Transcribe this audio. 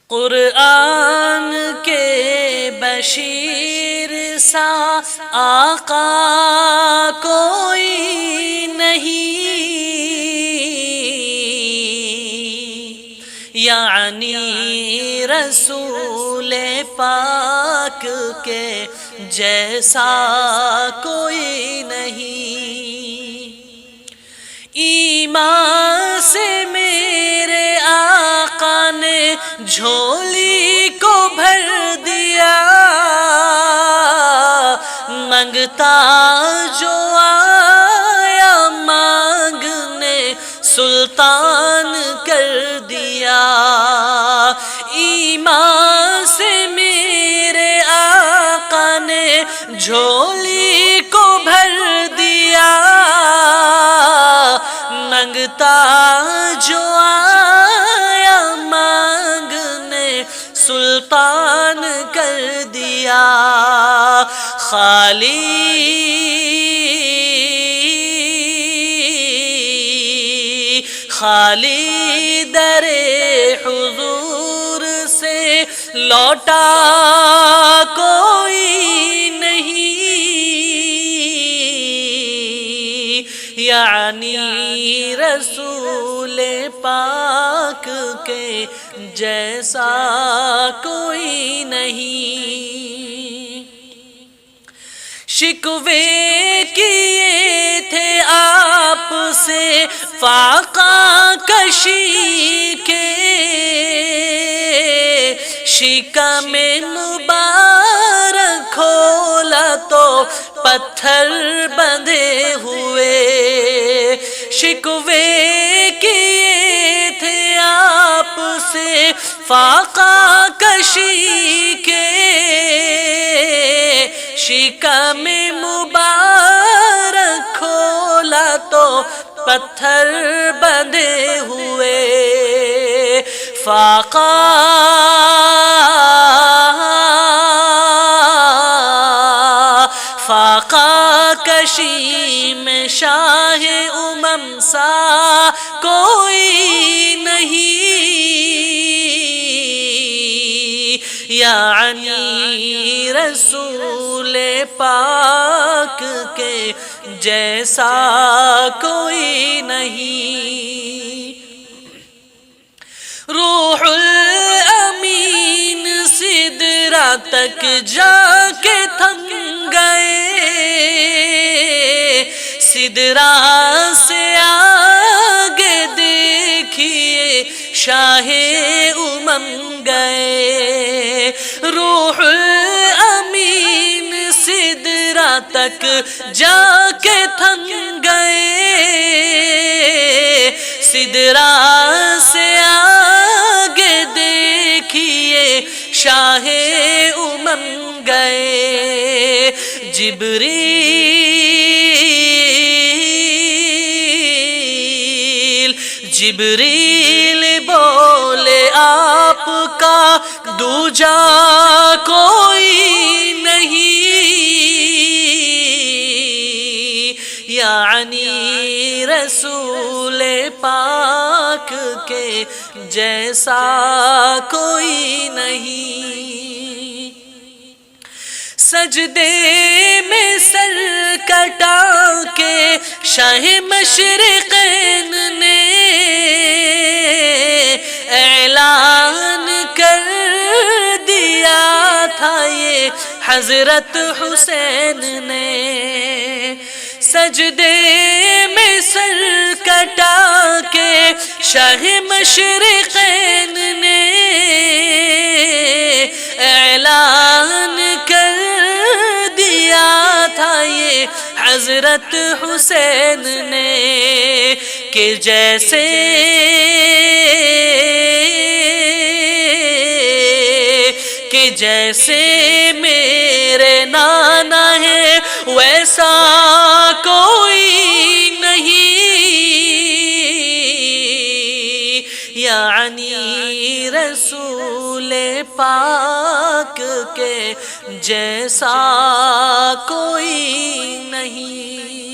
قرآن کے بشیر سا آقا کوئی نہیں، یعنی رسول پاک کے جیسا کوئی نہیں۔ ایمان سے میرے آقا نے جھولی کو بھر دیا، منگتا جو آیا مانگنے سلطان کر دیا۔ ایمان سے میرے آقا نے جھولی کو بھر دیا، منگتا جو آیا مانگنے سلطان کر دیا۔ خالی در حضور سے لوٹا کوئی نہیں، یعنی رسول پاک کے جیسا کوئی نہیں۔ شکوے کیے تھے آپ سے فاقہ کشی کے، شکم مبارک کھولا تو پتھر بندھے ہوئے۔ شکوے کیے تھے آپ سے فاقہ کشی کے، شکم مبارک کھولا تو پتھر بندھے ہوئے۔ فاقہ کشی میں شاہ امم سا کوئی نہیں، یعنی رسول پاک کے جیسا کوئی نہیں۔ روح الامین سدرہ تک جا کے تھم گئے، سدرہ سے آگے دیکھیے شاہ امم گئے۔ روح الامین سدرہ تک جا کے تھم گئے، سدرہ سے آگے دیکھیے شاہ امم گئے۔ جبریل بولے آپ کا دوجا کوئی نہیں، یعنی رسول پاک کے جیسا کوئی نہیں۔ سجدے میں سر کٹا کے شاہ مشرقین نے اعلان کر دیا تھا یہ حضرت حسین نے۔ سجدے میں سر کٹا کے شاہ مشرقین نے اعلان کر دیا تھا یہ حضرت حسین نے کہ جیسے میرے نانا ہے ویسا کوئی نہیں، یعنی رسول پاک کے جیسا کوئی نہیں۔